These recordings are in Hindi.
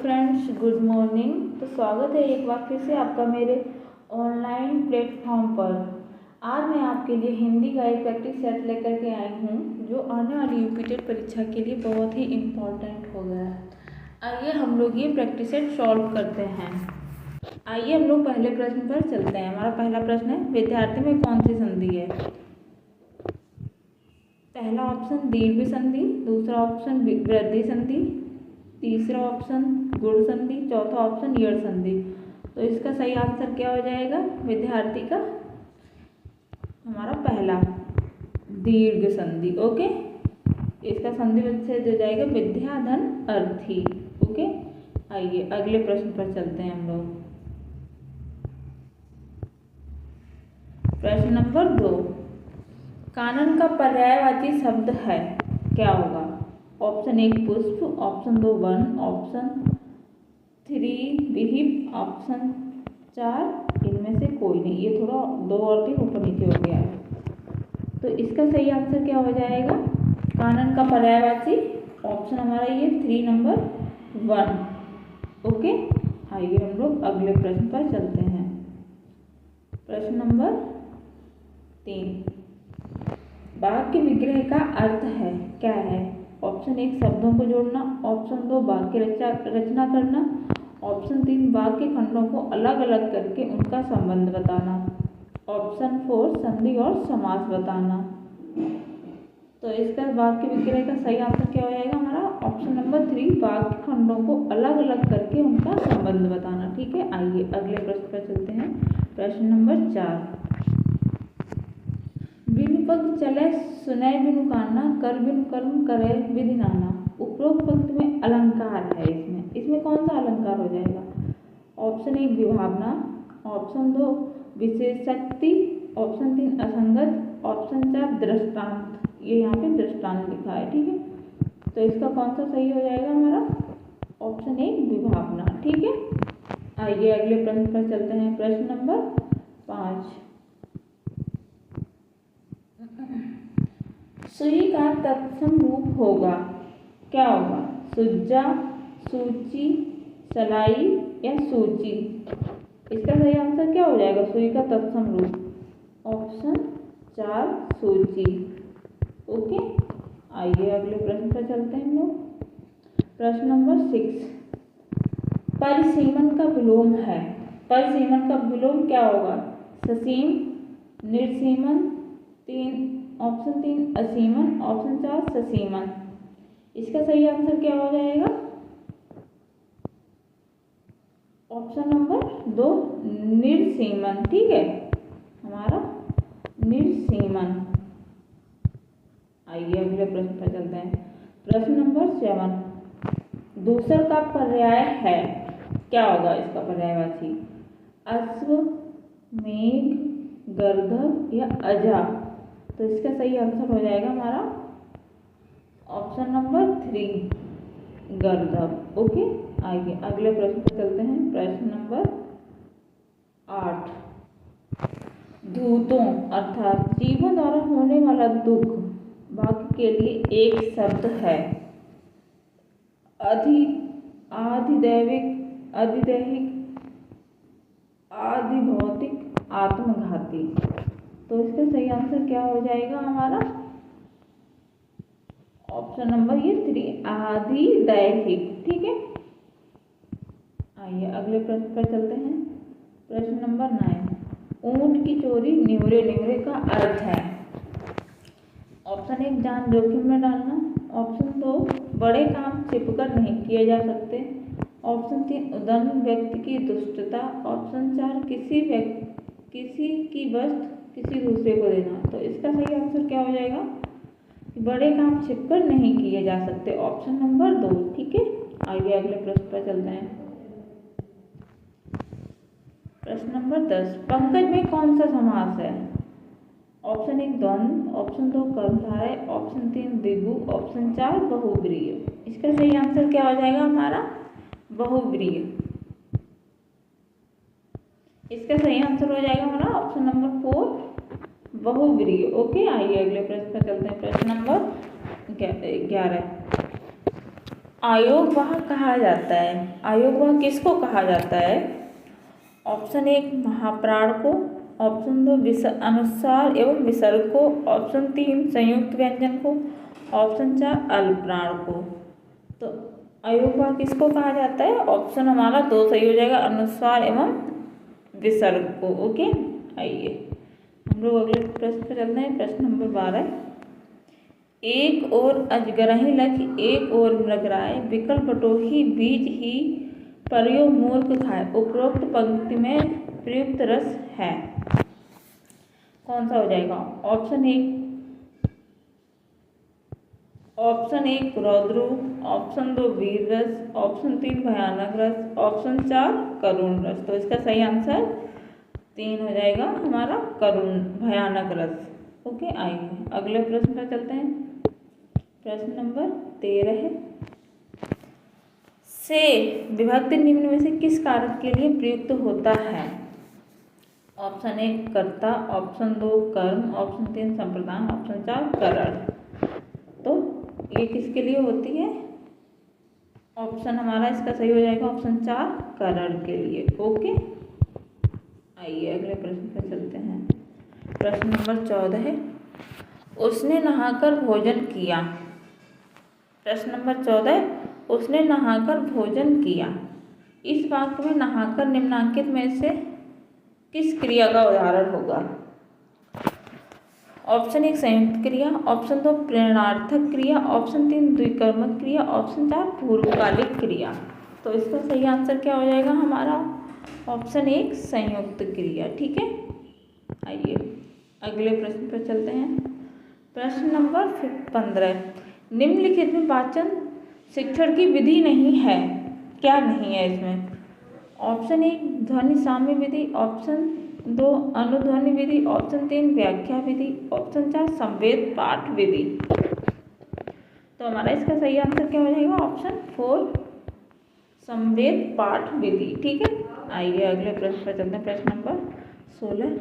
Friends, good morning. तो स्वागत है एक बार फिर से आपका मेरे ऑनलाइन प्लेटफॉर्म पर। आज मैं आपके लिए हिंदी का एक प्रैक्टिस सेट लेकर के आई हूँ जो आने वाली यूपीटेट परीक्षा के लिए बहुत ही इम्पोर्टेंट हो गया है। आइए हम लोग ये प्रैक्टिस सेट सॉल्व करते हैं। आइए हम लोग पहले प्रश्न पर चलते हैं। हमारा पहला प्रश्न है, विद्यार्थी में कौन सी संधि है? पहला ऑप्शन दीर्घ संधि, दूसरा ऑप्शन वृद्धि संधि, तीसरा ऑप्शन गुण संधि, चौथा ऑप्शन यड़ संधि। तो इसका सही आंसर क्या हो जाएगा विद्यार्थी का? हमारा पहला दीर्घ संधि। ओके, इसका संधि विच्छेद हो जाएगा विद्या धन अर्थी। ओके, आइए अगले प्रश्न पर चलते हैं हम लोग। प्रश्न नंबर 2, कानन का पर्यायवाची शब्द है, क्या होगा? ऑप्शन 1 पुष्प, ऑप्शन 2 वन, ऑप्शन 3 विहिप, ऑप्शन 4 इनमें से कोई नहीं। ये थोड़ा 2 और 3 ऊपर नीचे हो गया है। तो इसका सही आंसर क्या हो जाएगा कानन का पर्यायवाची? ऑप्शन हमारा ये 3 नंबर 1। ओके, आइए हम लोग अगले प्रश्न पर चलते हैं। प्रश्न नंबर 3, वाक्य विग्रह का अर्थ है, क्या है? ऑप्शन 1 शब्दों को जोड़ना, ऑप्शन 2 वाक्य रचना करना, ऑप्शन 3 वाक्य खंडों को अलग अलग करके उनका संबंध बताना, ऑप्शन 4 संधि और समास बताना। तो इसका वाक्य विग्रह का सही आंसर क्या हो जाएगा हमारा? ऑप्शन नंबर 3 वाक्य खंडों को अलग अलग करके उनका संबंध बताना। ठीक है, आइए अगले प्रश्न पर चलते हैं। प्रश्न नंबर 4, बिनु पग चले सुनय बिनु काना, कर बिनु कर्म करे विधि नाना। उपरोक्त पंक्ति में अलंकार है, इसमें कौन सा अलंकार हो जाएगा? ऑप्शन 1 विभावना, ऑप्शन 2 विशेषोक्ति, ऑप्शन 3 असंगत, ऑप्शन 4 दृष्टांत। ये यहाँ पे दृष्टांत लिखा है। ठीक है, तो इसका कौन सा सही हो जाएगा हमारा? ऑप्शन 1 विभावना। ठीक है, आइए अगले प्रश्न पर चलते हैं। प्रश्न नंबर 5, सुई का तत्सम रूप होगा, क्या होगा? सुज्जा, सूची, सलाई या सूची। इसका सही आंसर क्या हो जाएगा सुई का तत्सम रूप? ऑप्शन 4 सूची। ओके, आइए अगले प्रश्न पर चलते हैं हम लोग। प्रश्न नंबर 6, परिसीमन का विलोम है, परिसीमन का विलोम क्या होगा? ससीम, निर्सीमन, ऑप्शन 3 असीमन, ऑप्शन 4 ससीमन। इसका सही आंसर क्या हो जाएगा? Option number 2 निर्सीमन। ठीक है, हमारा निर्सीमन। आइए अगले प्रश्न पर चलते हैं। प्रश्न नंबर 7, दूसर का पर्याय है, क्या होगा इसका पर्यायवाची? अश्व, मेघ, गर्दभ या अजा। तो इसका सही आंसर हो जाएगा हमारा ऑप्शन नंबर 3 गर्दभ। ओके, आइए अगले प्रश्न पर चलते हैं। प्रश्न नंबर 8, धूतों अर्थात जीवों द्वारा होने वाला दुख वाक्य के लिए एक शब्द है। आधिदैविक, अधिदैहिक, आधिभौतिक, आत्मघाती। तो इसका सही आंसर क्या हो जाएगा हमारा? ऑप्शन नंबर ये 3 आधिदैहिक। ठीक है, आइए अगले प्रश्न पर चलते हैं। प्रश्न नंबर 9, ऊंट की चोरी निवरे निवरे का अर्थ है। ऑप्शन 1 जान जोखिम में डालना, ऑप्शन 2 बड़े काम छिपकर नहीं किए जा सकते, ऑप्शन 3 उद्दंड व्यक्ति की दुष्टता, ऑप्शन 4 किसी की वस्तु किसी दूसरे को देना। तो इसका सही आंसर क्या हो जाएगा? बड़े काम छिपकर नहीं किए जा सकते, ऑप्शन नंबर 2। ठीक है, आइए अगले प्रश्न पर चलते हैं। प्रश्न नंबर 10, पंकज में कौन सा समास है? ऑप्शन 1 द्वंद्व, ऑप्शन 2 कर्मधारय, ऑप्शन 3 द्विगु, ऑप्शन 4 बहुव्रीहि। इसका सही आंसर क्या हो जाएगा हमारा? बहुव्रीहि। इसका सही आंसर हो जाएगा हमारा ऑप्शन नंबर 4 बहुव्रीहि। ओके, आइए अगले प्रश्न पर चलते हैं। प्रश्न नंबर 11, आयोग वह कहा जाता है? आयोग वह किसको कहा जाता है? ऑप्शन 1 महाप्राण को, ऑप्शन 2 अनुस्वार एवं विसर्ग को, ऑप्शन 3 संयुक्त व्यंजन को, ऑप्शन 4 अल्पप्राण को। तो आयोग वह किसको कहा जाता है? ऑप्शन हमारा 2 सही हो जाएगा, अनुस्वार एवं विसर्ग को। ओके, आइए हम लोग अगले प्रश्न पर चलते हैं। प्रश्न नंबर 12, एक और अजगरहि लखि एक और मृगराय, विकल बटोही बीज ही परियो मूर्ख खाए। उपरोक्त पंक्ति में प्रयुक्त रस है, कौन सा हो जाएगा? ऑप्शन 1 रौद्र, ऑप्शन 2 वीर रस, ऑप्शन 3 भयानक रस, ऑप्शन 4 करुण रस। तो इसका सही आंसर 3 हो जाएगा हमारा, करुण भयानक रस। ओके, आइए अगले प्रश्न पर चलते हैं। प्रश्न नंबर 13 है, से विभक्ति निम्न में से किस कारक के लिए प्रयुक्त होता है? ऑप्शन 1 कर्ता, ऑप्शन 2 कर्म, ऑप्शन 3 संप्रदान, ऑप्शन 4 करण। तो ये किसके लिए होती है? ऑप्शन हमारा इसका सही हो जाएगा, ऑप्शन 4 करण के लिए। ओके, आइए अगले प्रश्न पर चलते हैं। प्रश्न नंबर 14 है, उसने नहाकर भोजन किया। प्रश्न नंबर 14, उसने नहाकर भोजन किया। इस वाक्य में नहाकर निम्नांकित में से किस क्रिया का उदाहरण होगा? ऑप्शन 1 संयुक्त क्रिया, ऑप्शन 2 प्रेरणार्थक क्रिया, ऑप्शन 3 द्विकर्मक क्रिया, ऑप्शन 4 पूर्वकालिक क्रिया। तो इसका सही आंसर क्या हो जाएगा हमारा? ऑप्शन 1 संयुक्त क्रिया। ठीक है, आइए अगले प्रश्न पर चलते हैं। प्रश्न नंबर 15, निम्नलिखित में वाचन शिक्षण की विधि नहीं है, क्या नहीं है इसमें? ऑप्शन 1 ध्वनि साम्य विधि, ऑप्शन 2 अनुध्वनि विधि, ऑप्शन 3 व्याख्या विधि, ऑप्शन 4 संवेद पाठ विधि। तो हमारा इसका सही आंसर क्या हो जाएगा? ऑप्शन 4 संवेद पाठ विधि। ठीक है, आइए अगले प्रश्न पर चलते हैं। प्रश्न नंबर 16,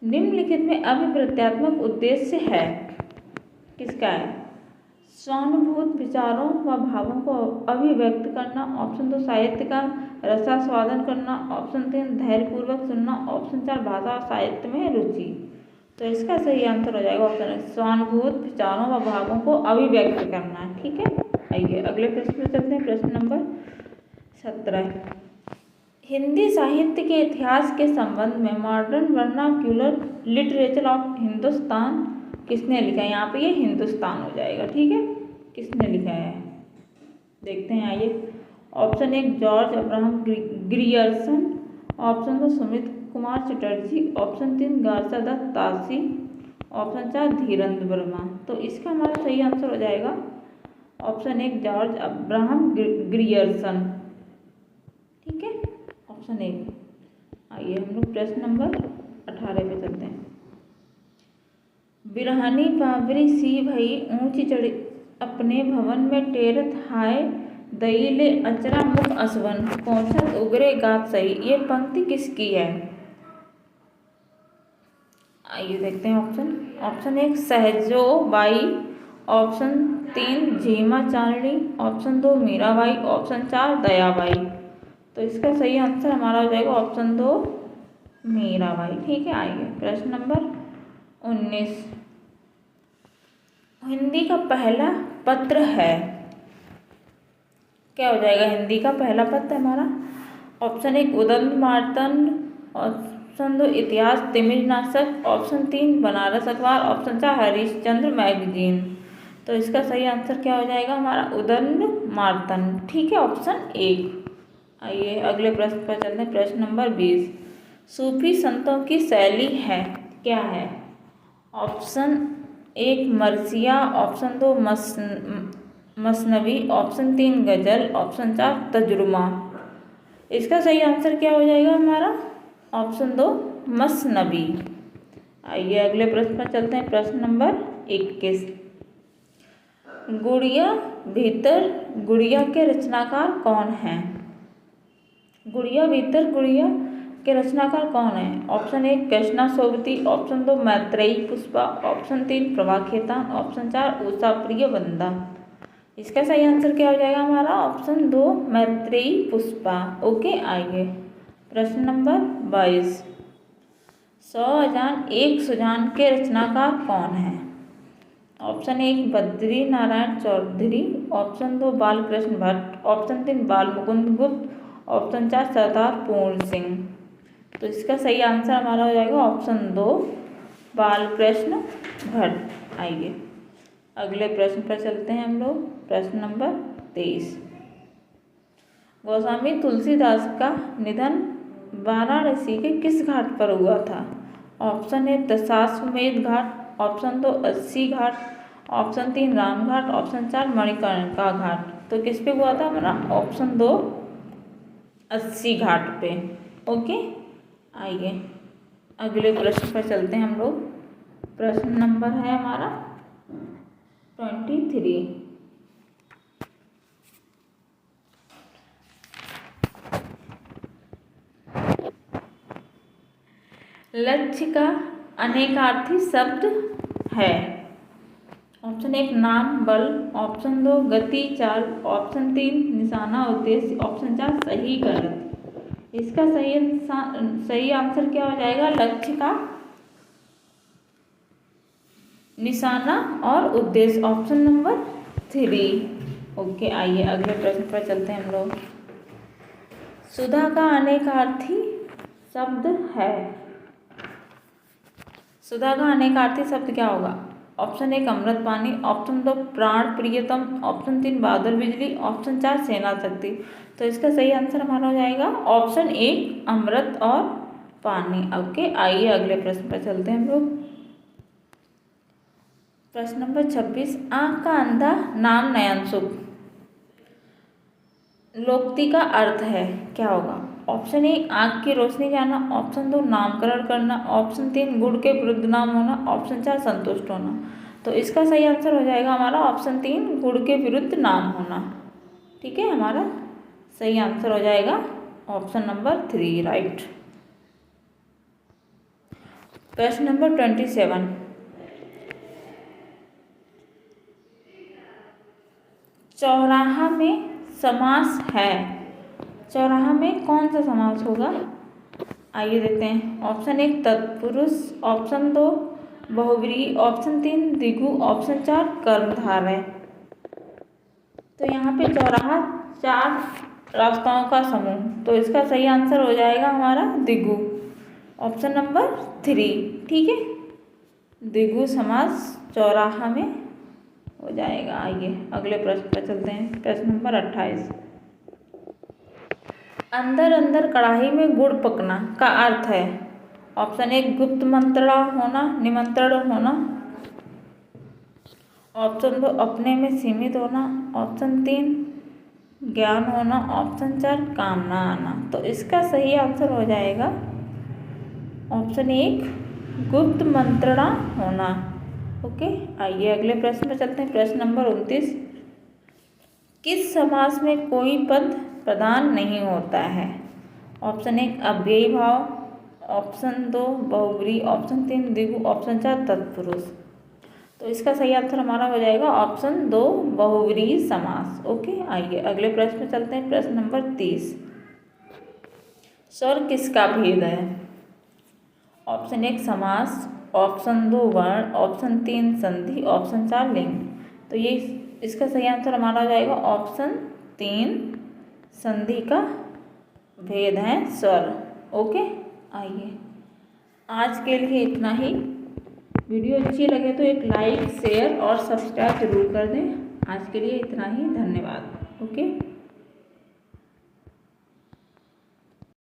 निम्नलिखित में अभिप्रत्यात्मक उद्देश्य है, किसका है? स्वानुभूत विचारों व भावों को अभिव्यक्त करना, ऑप्शन 2 साहित्य का रसास्वादन करना, ऑप्शन 3 धैर्यपूर्वक सुनना, ऑप्शन 4 भाषा और साहित्य में रुचि। तो इसका सही आंसर हो जाएगा ऑप्शन स्वानुभूत विचारों व भावों को अभिव्यक्त करना। ठीक है, आइए अगले प्रश्न पर चलते हैं। प्रश्न नंबर 17, हिंदी साहित्य के इतिहास के संबंध में modern vernacular literature of Hindustan किसने लिखा है? यहाँ पे ये हिंदुस्तान हो जाएगा। ठीक है, किसने लिखा है देखते हैं, आइए। Option 1 George Abraham Grierson, option 2 Sumit Kumar Chatterjee, option 3 Garcin de Tassy, option 4 Dhirendra Verma. तो इसका हमारा सही आंसर हो जाएगा ऑप्शन 1 जॉर्ज अब्राहम ग्रियर्सन। ठीक है, ऑप्शन 1। आइए हम लोग प्रश्न नंबर 18 पे चलते हैं। बिरहनी बाबरी सी भई ऊंची चढ़ी अपने भवन में टेरत हाय दईले अचरा मुख असवन पहुंचत उगरे गात सही। ये पंक्ति किसकी है? आइए देखते हैं option 1 Sahajo Bai, option 3 Jhima Chandni, option 2 Mirabai, option 4 Dayabai. तो इसका सही आंसर हमारा हो जाएगा ऑप्शन 2 मीराबाई। ठीक है, आइए प्रश्न नंबर 19, हिंदी का पहला पत्र है, क्या हो जाएगा हिंदी का पहला पत्र हमारा? ऑप्शन 1 उदंत मार्तंड, ऑप्शन 2 इतिहास तिमिरनाशक, ऑप्शन 3 बनारस अखबार, ऑप्शन 4 हरिश्चंद्र मैगजीन। तो इसका सही आंसर क्या हो जाएगा हमारा? उदंत मार्तंड। ठीक है, ऑप्शन 1। आइए अगले प्रश्न पर चलते हैं। प्रश्न नंबर 20, सूफी संतों की शैली है, क्या है? ऑप्शन 1 मरसिया, ऑप्शन 2 मसनवी, ऑप्शन 3 गजल, ऑप्शन 4 तजुर्मा। इसका सही आंसर क्या हो जाएगा हमारा? ऑप्शन 2 मसनवी। आइए अगले प्रश्न पर चलते हैं। प्रश्न नंबर 21, गुड़िया भीतर गुड़िया के रचनाकार कौन हैं? गुड़िया भीतर गुड़िया के रचनाकार कौन है? Option 1 Krishna Sobti, option 2 Maitreyi Pushpa, option 3 Prabha Khaitan, option 4 Usha Priyamvada. इसका सही आंसर क्या हो जाएगा हमारा? ऑप्शन 2 मैत्रेयी पुष्पा। ओके, आइए प्रश्न नंबर 22। 100 अजान एक सुजान के रचनाकार कौन है? Option 1 Badri Narayan Chaudhary, option 2 Balkrishna Bhatt, option 3 Bal Mukund गुप्त, ऑप्शन 4 सरदार पूर्ण सिंह। तो इसका सही आंसर हमारा हो जाएगा ऑप्शन 2 बालकृष्ण भट्ट। आइए अगले प्रश्न पर चलते हैं हम लोग। प्रश्न नंबर 23। गोस्वामी तुलसीदास का निधन वाराणसी के किस घाट पर हुआ था? ऑप्शन 1 दशाश्वमेध घाट, ऑप्शन 2 अस्सी घाट, ऑप्शन 3 रामघाट, ऑप्शन 4 मणिकर्णिका घाट। तो किस पे हुआ था हमारा? ऑप्शन 2 अस्सी घाट पे। ओके, आइए अगले प्रश्न पर चलते हैं हम लोग। प्रश्न नंबर है हमारा 23। लक्ष्य का अनेकार्थी शब्द है। ऑप्शन 1 नाम बल, ऑप्शन 2 गति चाल, ऑप्शन 3 निशाना उद्देश्य, ऑप्शन 4 सही गलत। इसका सही आंसर क्या हो जाएगा? लक्ष्य का निशाना और उद्देश्य, ऑप्शन नंबर 3। ओके, आइए अगले प्रश्न पर चलते हैं हम लोग। सुधा का अनेकार्थी शब्द है। सुधा का अनेकार्थी शब्द क्या होगा? ऑप्शन 1 अमृत पानी, ऑप्शन 2 प्राण प्रियतम, ऑप्शन 3 बादल बिजली, ऑप्शन 4 सेना शक्ति। तो इसका सही आंसर हमारा हो जाएगा ऑप्शन 1 अमृत और पानी। ओके, आइए अगले प्रश्न पर चलते हैं हम लोग। प्रश्न नंबर 26। आँख का अंधा नाम नयनसुख लोकोक्ति का अर्थ है, क्या होगा? ऑप्शन 1 आँख की रोशनी जाना, ऑप्शन 2 नामकरण करना, ऑप्शन 3 गुण के विरुद्ध नाम होना, ऑप्शन 4 संतुष्ट होना। तो इसका सही आंसर हो जाएगा हमारा ऑप्शन 3 गुण के विरुद्ध नाम होना। ठीक है, हमारा सही आंसर हो जाएगा ऑप्शन नंबर 3 राइट। प्रश्न नंबर 27। चौराहा में समास है। चौराहा में कौन सा समास होगा? आइए देखते हैं। ऑप्शन 1 तत्पुरुष, ऑप्शन 2 बहुव्रीहि, ऑप्शन 3 द्विगु, ऑप्शन 4 कर्मधारय। तो यहाँ पे चौराहा 4 रास्ताओं का समूह, तो इसका सही आंसर हो जाएगा हमारा द्विगु, ऑप्शन नंबर 3। ठीक है, द्विगु समास चौराहा में हो जाएगा। आइए अगले प्रश्न पर चलते हैं। प्रश्न नंबर 28। अंदर अंदर कढ़ाई में गुड़ पकना का अर्थ है। ऑप्शन 1 गुप्त मंत्रणा होना, निमंत्रण होना, ऑप्शन 2 अपने में सीमित होना, ऑप्शन 3 ज्ञान होना, ऑप्शन 4 कामना आना। तो इसका सही आंसर हो जाएगा ऑप्शन 1 गुप्त मंत्रणा होना। ओके, आइए अगले प्रश्न पर चलते हैं। प्रश्न नंबर 29। किस समास में कोई पद प्रधान नहीं होता है? ऑप्शन 1 अव्ययी भाव, ऑप्शन 2 बहुव्रीहि, ऑप्शन 3 द्विगु, ऑप्शन 4 तत्पुरुष। तो इसका सही आंसर हमारा हो जाएगा ऑप्शन 2 बहुव्रीहि समास। ओके, आइए अगले प्रश्न पर चलते हैं। प्रश्न नंबर 30। स्वर किसका भेद है? ऑप्शन 1 समास, ऑप्शन 2 वर्ण, ऑप्शन 3 संधि, ऑप्शन 4 लिंग। तो ये इसका सही आंसर हमारा हो जाएगा ऑप्शन 3 संधि का भेद है स्वर। ओके, आइए आज के लिए इतना ही। वीडियो अच्छी लगे तो एक लाइक शेयर और सब्सक्राइब जरूर कर दें। आज के लिए इतना ही, धन्यवाद। ओके।